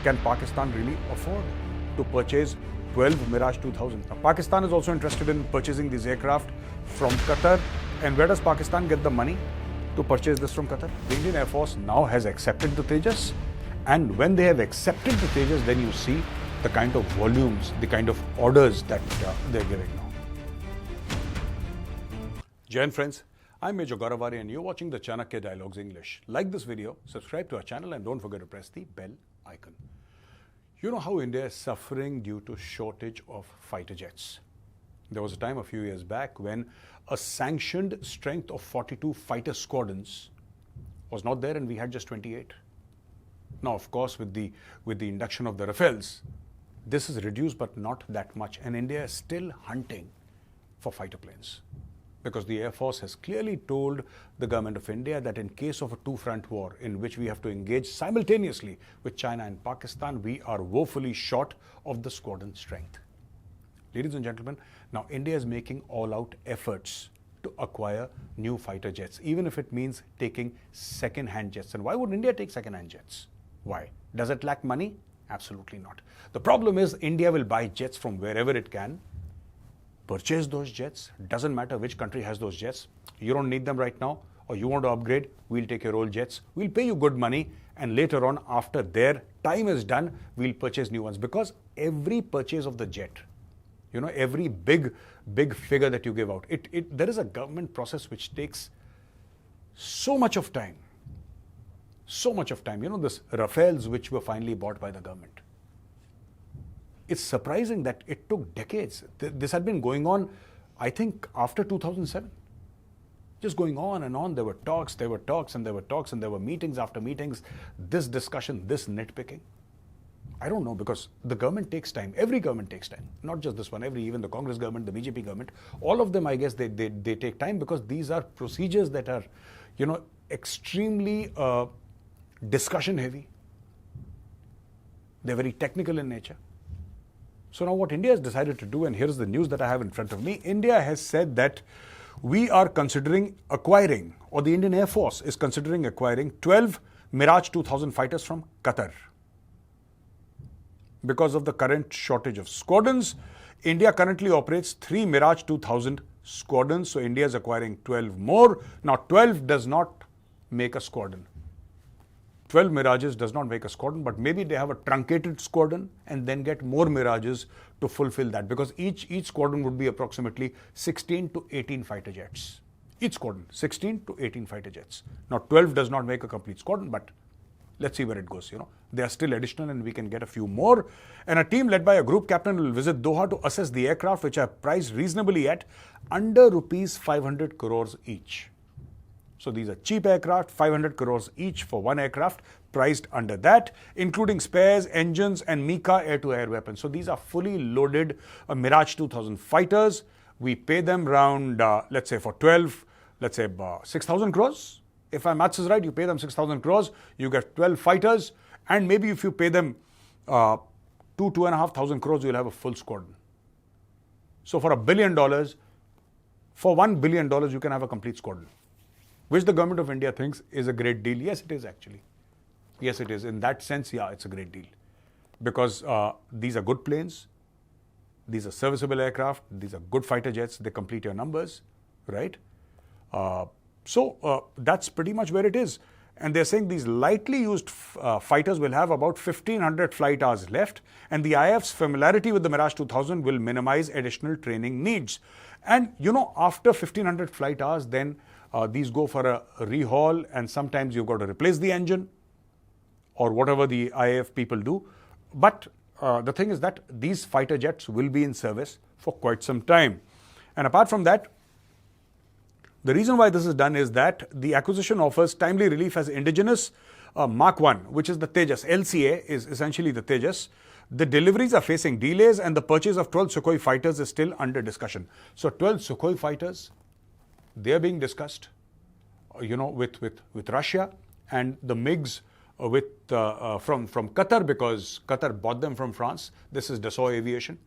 can Pakistan really afford to purchase 12 Mirage-2000? Now, Pakistan is also interested in purchasing these aircraft from Qatar. And where does Pakistan get the money to purchase this from Qatar? The Indian Air Force now has accepted the Tejas. And when they have accepted the Tejas, then you see the kind of volumes, the kind of orders that they're giving now. Jai Hind, friends. I'm Major Gaurav Arya and you're watching the Chanakya Dialogues English. Like this video, subscribe to our channel and don't forget to press the bell icon. You know how India is suffering due to shortage of fighter jets. There was a time a few years back when a sanctioned strength of 42 fighter squadrons was not there and we had just 28. Now, of course, with the induction of the Rafales, this is reduced but not that much, and India is still hunting for fighter planes. Because the Air Force has clearly told the government of India that in case of a two-front war in which we have to engage simultaneously with China and Pakistan, we are woefully short of the squadron strength. Ladies and gentlemen, now India is making all-out efforts to acquire new fighter jets, even if it means taking second-hand jets. And why would India take second-hand jets? Why? Does it lack money? Absolutely not. The problem is India will buy jets from wherever it can, purchase those jets. Doesn't matter which country has those jets. You don't need them right now, or you want to upgrade, we'll take your old jets. We'll pay you good money, and later on, after their time is done, we'll purchase new ones. Because every purchase of the jet, you know, every big figure that you give out, there is a government process which takes so much of time. So much of time. You know, this Rafales which were finally bought by the government. It's surprising that it took decades. This had been going on, I think, after 2007. Just going on and on. There were talks, and there were talks, and there were meetings after meetings. This discussion, this nitpicking. I don't know, because the government takes time. Every government takes time. Not just this one. Even the Congress government, the BJP government, all of them, I guess, they take time because these are procedures that are, you know, extremely discussion heavy. They're very technical in nature. So now what India has decided to do, and here's the news that I have in front of me, India has said that we are considering acquiring, or the Indian Air Force is considering acquiring 12 Mirage-2000 fighters from Qatar. Because of the current shortage of squadrons, India currently operates 3 Mirage-2000 squadrons, so India is acquiring 12 more. Now 12 does not make a squadron. 12 Mirages does not make a squadron, but maybe they have a truncated squadron and then get more Mirages to fulfill that, because each squadron would be approximately 16 to 18 fighter jets. Each squadron, 16 to 18 fighter jets. Now 12 does not make a complete squadron, but let's see where it goes. You know, they are still additional and we can get a few more. And a team led by a group captain will visit Doha to assess the aircraft, which are priced reasonably at under rupees 500 crores each. So these are cheap aircraft, 500 crores each for one aircraft, priced under that, including spares, engines, and MICA air-to-air weapons. So these are fully loaded Mirage-2000 fighters. We pay them around, let's say for 12, let's say 6,000 crores. If my maths is right, you pay them 6,000 crores, you get 12 fighters, and maybe if you pay them 2,500 crores, you'll have a full squadron. So for $1 billion, for $1 billion, you can have a complete squadron, which the government of India thinks is a great deal. Yes, it is actually. Yes, it is. In that sense, yeah, it's a great deal. Because these are good planes, these are serviceable aircraft, these are good fighter jets, they complete your numbers, right? So that's pretty much where it is. And they're saying these lightly used fighters will have about 1,500 flight hours left, and the IF's familiarity with the Mirage-2000 will minimize additional training needs. And, you know, after 1,500 flight hours, then these go for a rehaul, and sometimes you've got to replace the engine or whatever the IAF people do. But the thing is that these fighter jets will be in service for quite some time. And apart from that, the reason why this is done is that the acquisition offers timely relief as Indigenous Mark 1, which is the Tejas. LCA is essentially the Tejas. The deliveries are facing delays, and the purchase of 12 Sukhoi fighters is still under discussion. So 12 Sukhoi fighters, they are being discussed, you know, with Russia, and the MiGs from Qatar, because Qatar bought them from France. This is Dassault Aviation.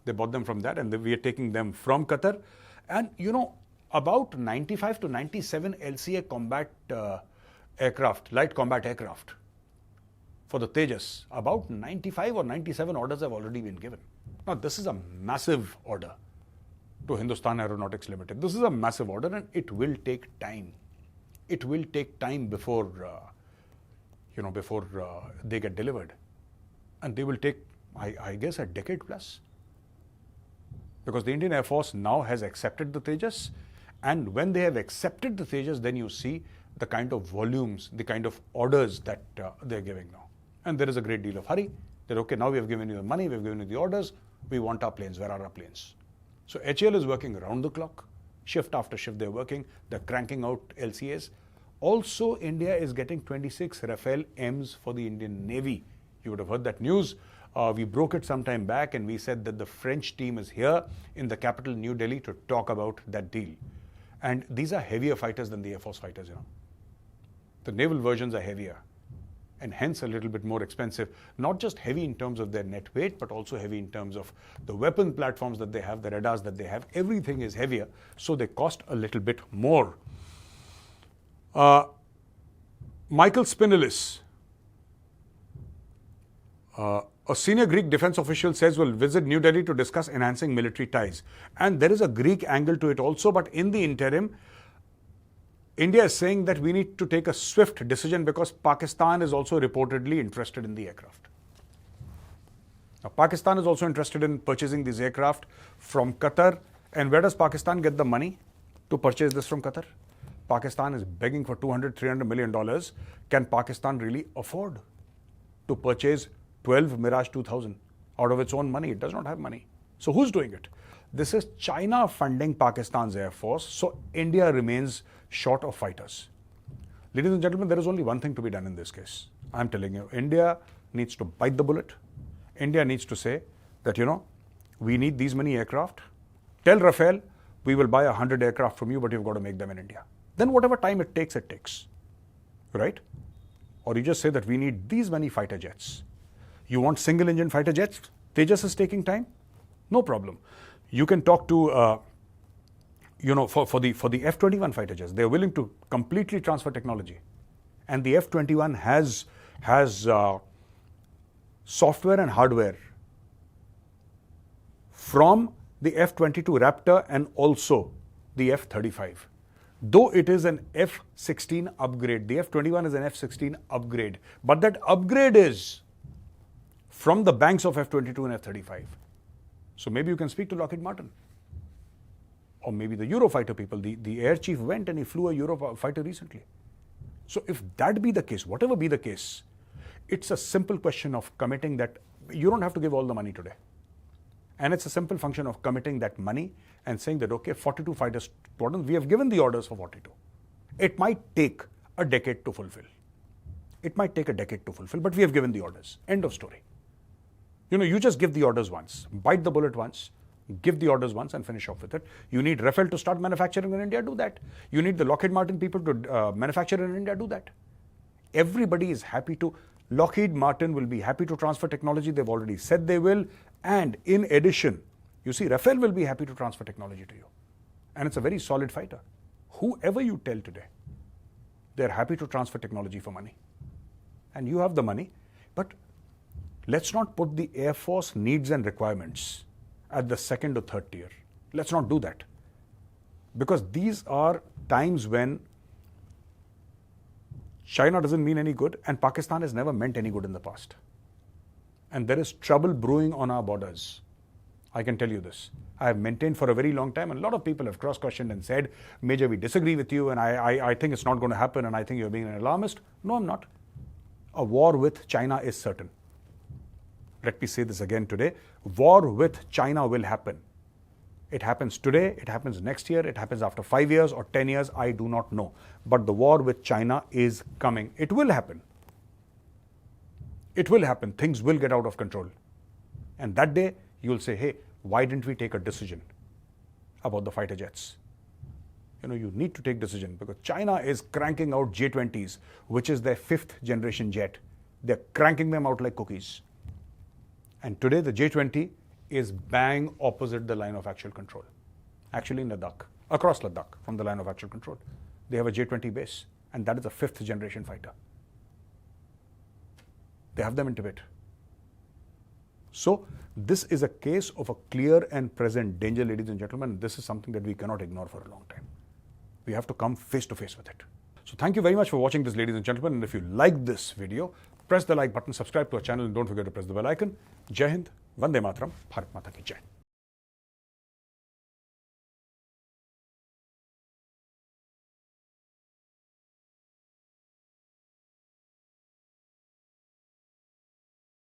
They bought them from that, and we are taking them from Qatar. And, you know, about 95 to 97 LCA combat aircraft, light combat aircraft, for the Tejas, about 95 or 97 orders have already been given. Now, this is a massive order to Hindustan Aeronautics Limited. This is a massive order and it will take time. It will take time before, they get delivered. And they will take, I guess, a decade plus. Because the Indian Air Force now has accepted the Tejas. And when they have accepted the Tejas, then you see the kind of volumes, the kind of orders that they're giving now. And there is a great deal of hurry. That, okay, now we have given you the money, we have given you the orders, we want our planes. Where are our planes? So HAL is working around the clock. Shift after shift they're working. They're cranking out LCAs. Also, India is getting 26 Rafale Ms for the Indian Navy. You would have heard that news. We broke it some time back and we said that the French team is here in the capital, New Delhi, to talk about that deal. And these are heavier fighters than the Air Force fighters, The naval versions are heavier and hence a little bit more expensive. Not just heavy in terms of their net weight, but also heavy in terms of the weapon platforms that they have, the radars that they have. Everything is heavier, so they cost a little bit more. Michael Spinellis, a senior Greek defense official, says will visit New Delhi to discuss enhancing military ties. And there is a Greek angle to it also, but in the interim, India is saying that we need to take a swift decision because Pakistan is also reportedly interested in the aircraft. Now, Pakistan is also interested in purchasing these aircraft from Qatar. And where does Pakistan get the money to purchase this from Qatar? Pakistan is begging for $200-300 million. Can Pakistan really afford to purchase 12 Mirage-2000 out of its own money? It does not have money. So who's doing it? This is China funding Pakistan's Air Force. So India remains short of fighters. Ladies and gentlemen, there is only one thing to be done in this case. I'm telling you, India needs to bite the bullet. India needs to say that, we need these many aircraft. Tell Rafale, we will buy 100 aircraft from you, but you've got to make them in India. Then whatever time it takes, right? Or you just say that we need these many fighter jets. You want single engine fighter jets? Tejas is taking time? No problem. You can talk to, for the F-21 fighter jets. They're willing to completely transfer technology. And the F-21 has software and hardware from the F-22 Raptor and also the F-35. Though it is an F-16 upgrade, the F-21 is an F-16 upgrade. But that upgrade is from the banks of F-22 and F-35. So maybe you can speak to Lockheed Martin. Or maybe the Eurofighter people. The air chief went and he flew a Eurofighter recently. So if that be the case, whatever be the case, it's a simple question of committing that you don't have to give all the money today. And it's a simple function of committing that money and saying that, okay, 42 fighter squadrons, we have given the orders for 42. It might take a decade to fulfill. But we have given the orders. End of story. You just give the orders once, bite the bullet once, give the orders once and finish off with it. You need Rafale to start manufacturing in India, do that. You need the Lockheed Martin people to manufacture in India, do that. Everybody is happy to. Lockheed Martin will be happy to transfer technology. They've already said they will. And in addition, you see, Rafale will be happy to transfer technology to you. And it's a very solid fighter. Whoever you tell today, they're happy to transfer technology for money. And you have the money. But let's not put the Air Force needs and requirements at the second or third tier. Let's not do that. Because these are times when China doesn't mean any good and Pakistan has never meant any good in the past. And there is trouble brewing on our borders. I can tell you this. I have maintained for a very long time, and a lot of people have cross-questioned and said, Major, we disagree with you, and I think it's not going to happen, and I think you're being an alarmist. No, I'm not. A war with China is certain. Let me say this again today. War with China will happen. It happens today, it happens next year, it happens after 5 years or 10 years, I do not know. But the war with China is coming. It will happen. It will happen. Things will get out of control. And that day, you'll say, hey, why didn't we take a decision about the fighter jets? You need to take decision because China is cranking out J-20s, which is their 5th generation jet. They're cranking them out like cookies. And today, the J-20 is bang opposite the line of actual control. Actually in Ladakh, across Ladakh from the line of actual control. They have a J-20 base, and that is a 5th generation fighter. They have them in Tibet. So this is a case of a clear and present danger, ladies and gentlemen. This is something that we cannot ignore for a long time. We have to come face to face with it. So thank you very much for watching this, ladies and gentlemen. And if you like this video, press the like button, subscribe to our channel, and don't forget to press the bell icon. Jai Hind, Vande Mataram, Bharat Mata Ki Jai.